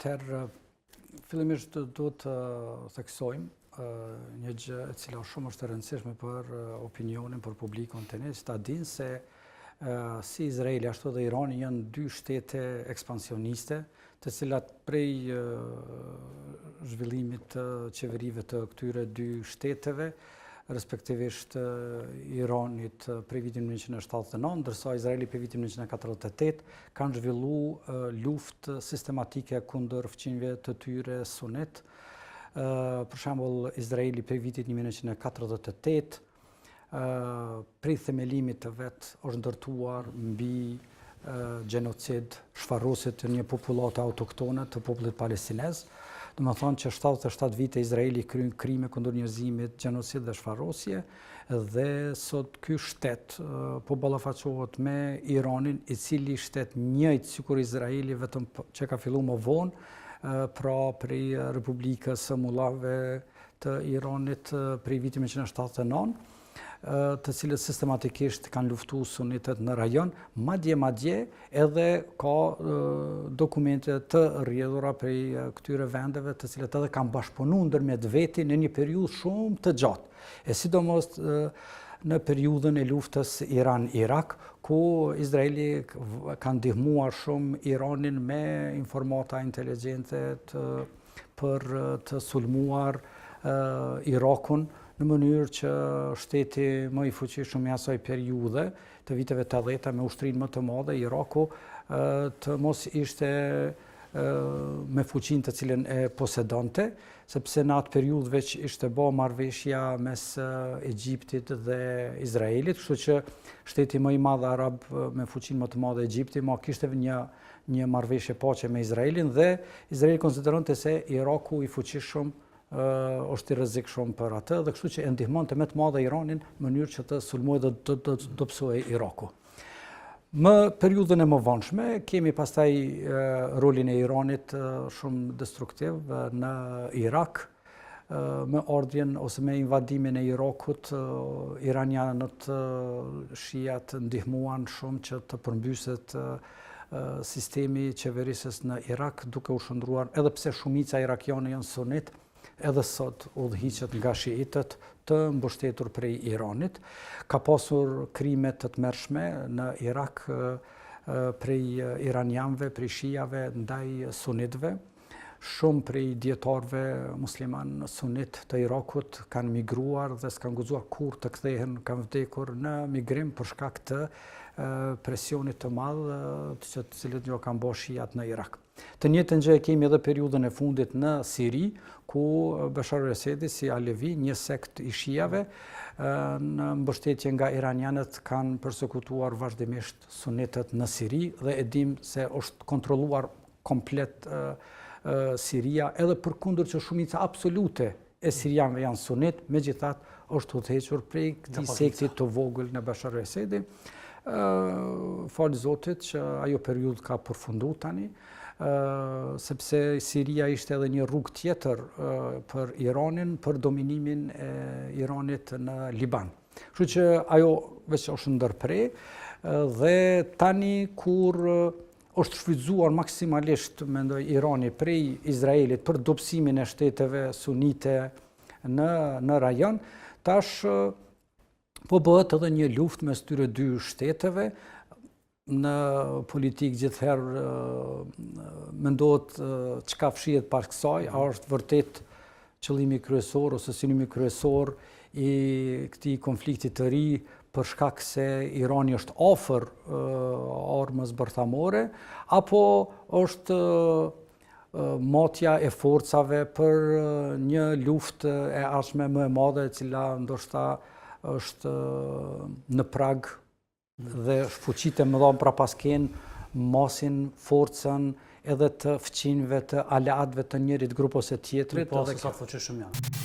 Atëherë, fillimisht duhet të theksojmë një gjë e cila shumë është e rëndësishme për opinionin, për publikun të ne, që ta dinë se si Izraeli ashtu dhe Irani janë dy shtete ekspansioniste, të cilat prej zhvillimit të qeverive të këtyre dy shteteve, respektivisht Iranit prej vitin 1979, ndërsa Izraeli prej vitin 1948, kanë zhvillu luftë sistematike kundër fqinjve të tyre sunet. Për shembull, Izraeli prej vitit 1948, prej themelimit të vetë është ndërtuar mbi gjenocid, shfarrosje të një popullate autoktone të popullit palestinez. Do të thonë që 77 vite Izraeli kryen krime kundër njerëzimit, gjenocid dhe shfarrosje, dhe sot ky shtet po ballafaqohet me Iranin, i cili shtet njëjtë sikur Izraeli, vetëm që ka filluar më vonë, pra prej Republikës së Mullahve të Iranit prej vitit 1979, të cilët sistematikisht kanë luftuar sunitet në rajon, madje edhe ka dokumente të rrjedhura prej këtyre vendeve, të cilët edhe kanë bashkëpunuar ndërmjet veti në një periudhë shumë të gjatë. E sidomos në periudhën e luftës Iran-Irak, ku Izraeli ka ndihmuar shumë Iranin me informata inteligjente për të sulmuar Irakun, në mënyrë që shteti më i fuqishëm i asaj periudhe, të viteve të 80 me ushtrinë më të madhe, Iraku të mos ishte me fuqinë të cilën e posedonte, sepse në atë periudhë veç ishte bë marrëveshja mes Egjiptit dhe Izraelit, kështu që shteti më i madh arab me fuqinë më të madhe Egjipti kishte një marrëveshje paqe me Izraelin, dhe Izraeli konsideronte se Iraku i fuqishëm është i rrezikshëm për atë, dhe kështu që e ndihmonte më të madhe Iranin në mënyrë që të sulmojë dhe të dobësojë Iraku. Më periudhën e mëvonshme kemi pastaj rolin e Iranit shumë destruktiv në Irak, me ardhjen ose me invadimin e Irakut, iranianët shiat ndihmuan shumë që të përmbyset sistemi qeverisjes në Irak, duke u shndruar, edhe pse shumica irakiane janë sunit, edhe sot udhëhiqet nga shiitët të mbështetur prej Iranit. Ka pasur krime të tmerrshme në Irak prej iranianëve, prej shijave ndaj sunitëve. Shumë prej dietarëve musliman sunit të Irakut kanë migruar dhe s'kan guxuar kurrë të kthehen, kanë vdekur në migrim për shkak të presionit të madh të cilët jo kanë bërë shijat në Irak. Të njëjtën gjë kemi edhe periudhën e fundit në Siri, ku Bashar al-Assadi si Alevi, një sekt i shijave, në mbështetje nga iranianët kanë përsekutuar vazhdimisht sunitët në Siri, dhe e dim se është kontrolluar komplet Siria, edhe përkundër që shumica absolute e sirianëve janë sunit, megjithatë është udhëhequr prej këtij sekti të vogël në Bashar al-Assadi. Falë Zotit që ajo periudhë ka përfunduar tani, sepse Siria ishte edhe një rrugë tjetër për Iranin, për dominimin e Iranit në Liban. Kështu që ajo veç është ndërprer, dhe tani kur është shfrytzuar maksimalisht, mendoj, Irani prej Izraelit për dobësimin e shteteve sunite në rajon, tash po bëhet edhe një luftë mes tyre dy shteteve. Në politikë gjithherë mendohet çka fshihet pas kësaj, a është vërtet qëllimi kryesor ose synimi kryesor i këtij konflikti të ri për shkak se Irani është afër armës bërthamore, apo është motja e forcave për një luftë e ardhshme më e madhe, e cila ndoshta është në prag dhe fuqitë më dha prapasken masin, forcën edhe të fqinjve, të aleatëve të njërit grup ose tjetrit. Po, se sa fuqishëm janë.